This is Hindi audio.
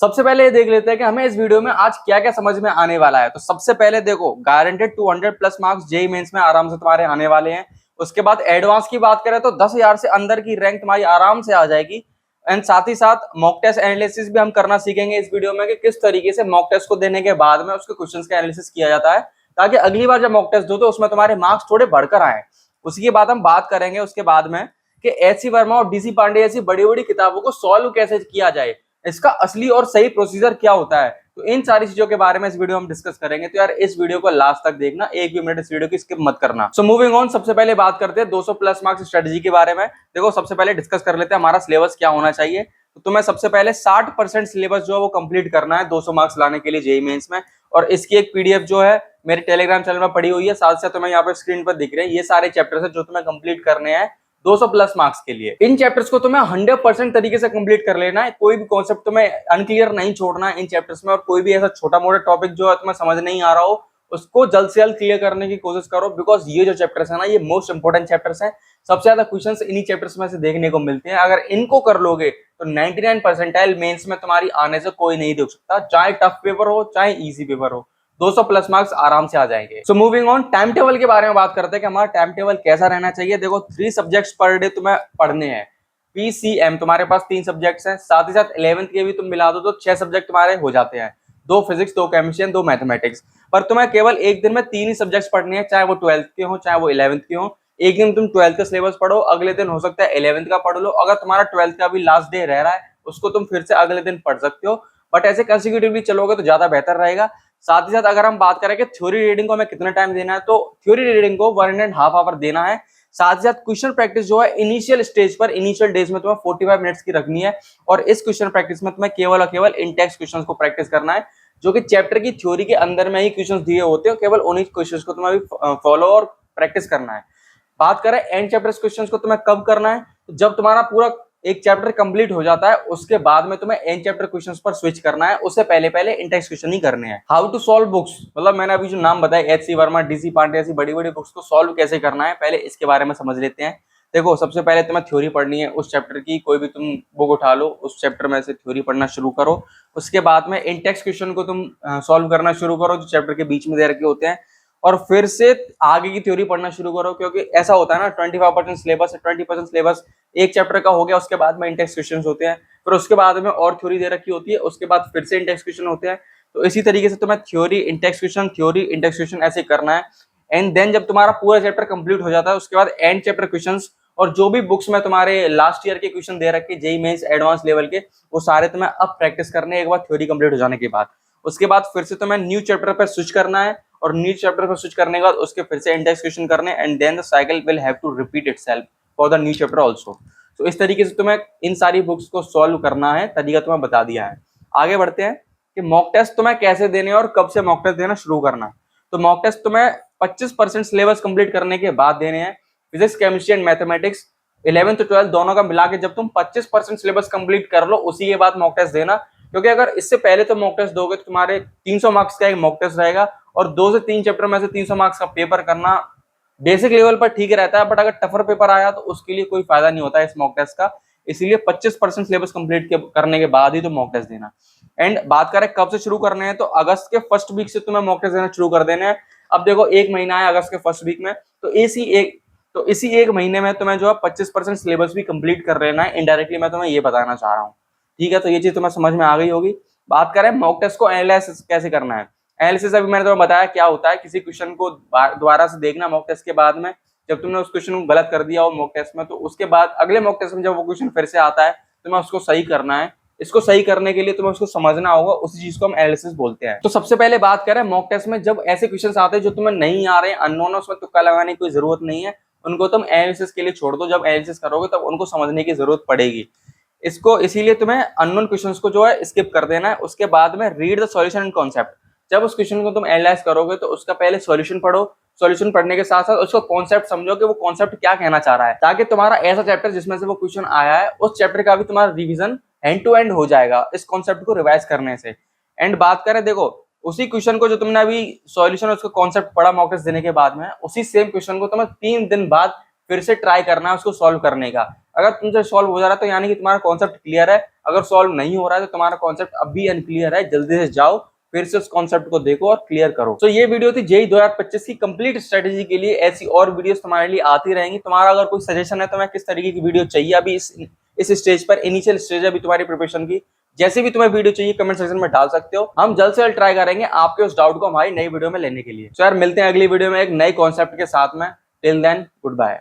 सबसे पहले ये देख लेते हैं कि हमें इस वीडियो में आज क्या क्या समझ में आने वाला है। तो सबसे पहले देखो, guaranteed 200 plus marks JEE mains में आराम से तुम्हारे आने वाले हैं। उसके बाद एडवांस की बात करें तो 10,000 से अंदर की रैंक तुम्हारी आराम से आ जाएगी। एंड साथ ही साथ मॉक टेस्ट एनालिसिस भी हम करना सीखेंगे इस वीडियो में कि किस तरीके से मॉक टेस्ट को देने के बाद में उसके क्वेश्चंस का एनालिसिस किया जाता है, ताकि अगली बार जब मॉक टेस्ट दो तो उसमें तुम्हारे मार्क्स थोड़े बढ़कर आए। उसी के बाद हम बात करेंगे उसके बाद में कि एचसी वर्मा और डीसी पांडे ऐसी बड़ी बड़ी किताबों को सॉल्व कैसे किया जाए, इसका असली और सही प्रोसीजर क्या होता है। तो इन सारी चीजों के बारे में इस वीडियो में हम डिस्कस करेंगे। तो यार इस वीडियो को लास्ट तक देखना, एक भी मिनट इस वीडियो की स्किप मत करना। सो मूविंग ऑन, सबसे पहले बात करते हैं 200 प्लस मार्क्स स्ट्रेटजी के बारे में। देखो, सबसे पहले डिस्कस कर लेते हैं हमारा सिलेबस क्या होना चाहिए। तो तुम्हें सबसे पहले 60% सिलेबस जो है वो कंप्लीट करना है 200 मार्क्स लाने के लिए जेईई मेंस में। और इसकी एक पीडीएफ जो है मेरे टेलीग्राम चैनल में पड़ी हुई है, साथ साथ तुम्हें यहाँ पे स्क्रीन पर दिख रहे हैं ये सारे चैप्टर्स है जो तुम्हें कंप्लीट करने हैं 200 प्लस मार्क्स के लिए। इन चैप्टर्स को तुम्हें 100% तरीके से कंप्लीट कर लेना है। कोई भी कॉन्सेप्ट तुम्हें अनक्लियर नहीं छोड़ना है इन चैप्टर्स में। और कोई भी ऐसा छोटा मोटा टॉपिक जो है तुम्हें समझ नहीं आ रहा हो उसको जल्द से जल्द क्लियर करने की कोशिश करो, बिकॉज ये जो चैप्टर्स है ना, ये मोस्ट इंपोर्टेंट चैप्टर्स हैं। सबसे ज्यादा क्वेश्चंस इन्हीं चैप्टर्स में से देखने को मिलते हैं। अगर इनको कर लोगे तो 99 परसेंटाइल मेंस में तुम्हारी आने से कोई नहीं रोक सकता, चाहे टफ पेपर हो चाहे इजी पेपर हो। 200 प्लस मार्क्स आराम से आ जाएंगे। So moving on, time table के बारे में बात करते हैं कि हमारा टाइम टेबल कैसा रहना चाहिए। देखो, 3 सब्जेक्ट्स पर डे तुम्हें पढ़ने हैं। पीसीएम तुम्हारे पास 3 सब्जेक्ट्स हैं, साथ ही साथ 11th के भी तुम मिला दो तो 6 सब्जेक्ट तुम्हारे हो जाते हैं, 2 फिजिक्स, 2 केमिस्ट्री, 2 मैथमेटिक्स। पर तुम्हें केवल एक दिन में 3 ही सब्जेक्ट्स पढ़ने हैं, चाहे वो 12th के हो चाहे वो 11th के हो। एक दिन तुम 12th का सिलेबस पढ़ो, अगले दिन हो सकता है 11th का पढ़ लो। अगर तुम्हारा 12th का भी लास्ट डे रह रहा है उसको तुम फिर से अगले दिन पढ़ सकते हो, बट ऐसे कंसेक्यूटिवली चलोगे तो ज्यादा बेहतर रहेगा। साथ ही साथ अगर हम बात करें कि थ्योरी रीडिंग को हमें कितना टाइम देना है, तो थ्योरी रीडिंग को 1.5 आवर देना है। साथ ही साथ क्वेश्चन प्रैक्टिस जो है इनिशियल स्टेज पर, इनिशियल डेज में तुम्हें 45 मिनट्स की रखनी है। और इस क्वेश्चन प्रैक्टिस में तुम्हें केवल और केवल इन टेक्स्ट क्वेश्चंस को प्रैक्टिस करना है, जो कि चैप्टर की थ्योरी के अंदर में ही क्वेश्चंस दिए होते हैं। केवल उन्हीं क्वेश्चंस को तुम्हें फॉलो और प्रैक्टिस करना है। बात करें एंड चैप्टर्स क्वेश्चंस को तुम्हें कब करना है, तो जब तुम्हारा पूरा एक चैप्टर कंप्लीट हो जाता है उसके बाद में तुम्हें एंड चैप्टर क्वेश्चंस पर स्विच करना है। उससे पहले पहले इंटेक्स क्वेश्चन ही करने हैं। हाउ टू सॉल्व बुक्स, मतलब मैंने अभी जो नाम बताया एचसी वर्मा, डीसी पांडे, ऐसी बड़ी बड़ी बुक्स को सॉल्व कैसे करना है, पहले इसके बारे में समझ लेते हैं। देखो, सबसे पहले तुम्हें थ्योरी पढ़नी है उस चैप्टर की। कोई भी तुम बुक उठा लो, उस चैप्टर में से थ्योरी पढ़ना शुरू करो। उसके बाद में इंटेक्स क्वेश्चन को तुम सॉल्व करना शुरू करो जो चैप्टर के बीच में दे रखे होते हैं, और फिर से आगे की थ्योरी पढ़ना शुरू करो। क्योंकि ऐसा होता है ना, 25% सिलेबस, 20% सिलेबस एक चैप्टर का हो गया, उसके बाद में इंटेक्स क्वेश्चन होते हैं, फिर उसके बाद में और थ्योरी दे रखी होती है, उसके बाद फिर से इंटेक्स क्वेश्चन होते हैं। तो इसी तरीके से तुम्हें theory, Intex question, theory, Intex question ऐसे करना है। एंड देन जब तुम्हारा पूरा चैप्टर कंप्लीट हो जाता है उसके बाद एंड चैप्टर क्वेश्चंस, और जो भी बुक्स में तुम्हारे लास्ट ईयर के क्वेश्चन दे रखे जेईई मेंस एडवांस लेवल के, वो सारे तुम्हें अब प्रैक्टिस करने एक बार थ्योरी कंप्लीट हो जाने के बाद। उसके बाद फिर से तुम्हें न्यू चैप्टर पर स्विच करना है, और न्यू चैप्टर पर स्विच करने के बाद उसके फिर से इंडेक्स क्वेश्चन करने, and then the cycle will have to repeat itself for the new chapter also. तो इस तरीके से तुम्हें इन सारी बुक्स को सॉल्व करना है, तरीका तुम्हें बता दिया है। आगे बढ़ते हैं कि मॉक टेस्ट तुम्हें कैसे देने और कब से मॉक टेस्ट देना शुरू करना। तो मॉक टेस्ट तुम्हें 25% सिलेबस कंप्लीट करने के बाद देने हैं। Physics, chemistry and mathematics 11th to 12th दोनों का मिला के जब तुम 25% सिलेबस कंप्लीट कर लो उसी के बाद मॉक टेस्ट देना। क्योंकि अगर इससे पहले तो मॉक टेस्ट दोगे तो तुम्हारे 300 मार्क्स का एक मॉक टेस्ट रहेगा, और 2 से 3 चैप्टर में से 300 मार्क्स का पेपर करना बेसिक लेवल पर ठीक रहता है, बट अगर टफर पेपर आया तो उसके लिए कोई फायदा नहीं होता है इस मॉक टेस्ट का। इसीलिए 25% सिलेबस कंप्लीट करने के बाद ही तो मॉक टेस्ट देना। एंड बात करें कब से शुरू करने हैं, तो अगस्त के फर्स्ट वीक से तुम्हें मॉक टेस्ट देना शुरू कर देने हैं। अब देखो, एक महीना है अगस्त के फर्स्ट वीक में, तो इसी एक महीने में तुम्हें जो है 25% सिलेबस भी कंप्लीट कर लेना है। इनडायरेक्टली मैं तुम्हें ये बताना चाह रहा हूँ, ठीक है। तो ये चीज तुम्हें समझ में आ गई होगी। बात करें मॉक टेस्ट को एनालिसिस कैसे करना है। एनालिसिस अभी मैंने तुम्हें बताया क्या होता है। किसी क्वेश्चन को दोबारा से देखना मॉक टेस्ट के बाद में, जब तुमने उस क्वेश्चन को गलत कर दिया हो मॉक टेस्ट में, तो उसके बाद अगले मॉक टेस्ट में जब वो क्वेश्चन फिर से आता है तुम्हें उसको सही करना है। इसको सही करने के लिए तुम्हें उसको समझना होगा, उसी चीज को हम एनालिसिस बोलते हैं। तो सबसे पहले बात करें मॉक टेस्ट में, जब ऐसे क्वेश्चन आते हैं जो तुम्हें नहीं आ रहे, अननोन है, उसमें तुक्का लगाने की कोई जरूरत नहीं है, उनको तुम एनालिसिस के लिए छोड़ दो। जब एनालिसिस करोगे तब उनको समझने की जरूरत पड़ेगी। इसको इसीलिए तुम्हें अननोन क्वेश्चंस को जो है स्किप कर देना है। उसके बाद में read the solution and concept. जब उस क्वेश्चन को तुम एनालाइज करोगे तो उसका पहले सॉल्यूशन पढ़ो। सॉल्यूशन पढ़ने के साथ साथ उसको कॉन्सेप्ट समझो कि वो कॉन्सेप्ट क्या कहना चाह रहा है, ताकि तुम्हारा ऐसा चैप्टर जिसमें से वो क्वेश्चन आया है उस चैप्टर का भी तुम्हारा रिवीजन एंड टू एंड हो जाएगा इस कॉन्सेप्ट को रिवाइज करने से। एंड बात करें, देखो, उसी क्वेश्चन को जो तुमने अभी सॉल्यूशन उसका कॉन्सेप्ट पढ़ा मॉक टेस्ट देने के बाद में, उसी सेम क्वेश्चन को तुम्हें 3 दिन बाद फिर से ट्राई करना है उसको सॉल्व करने का। अगर तुमसे सॉल्व हो जा रहा है तो यानी कि तुम्हारा कॉन्सेप्ट क्लियर है, अगर सॉल्व नहीं हो रहा है तो तुम्हारा कॉन्सेप्ट अभी अनक्लियर है। जल्दी से जाओ, फिर से उस कॉन्सेप्ट को देखो और क्लियर करो। तो ये वीडियो थी जेईई 2025 की कंप्लीट स्ट्रेटेजी के लिए। ऐसी और वीडियोस तुम्हारे लिए आती रहेंगी। तुम्हारा अगर कोई सजेशन है तो मैं किस तरीके की वीडियो चाहिए अभी इस स्टेज पर, इनिशियल स्टेज है अभी तुम्हारी प्रिपरेशन की, जैसे भी तुम्हें वीडियो चाहिए कमेंट सेक्शन में डाल सकते हो। हम जल्द से जल्द ट्राई करेंगे आपके उस डाउट को हमारी नई वीडियो में लेने के लिए। तो यार मिलते हैं अगली वीडियो में एक नए कॉन्सेप्ट के साथ में। Till then good bye.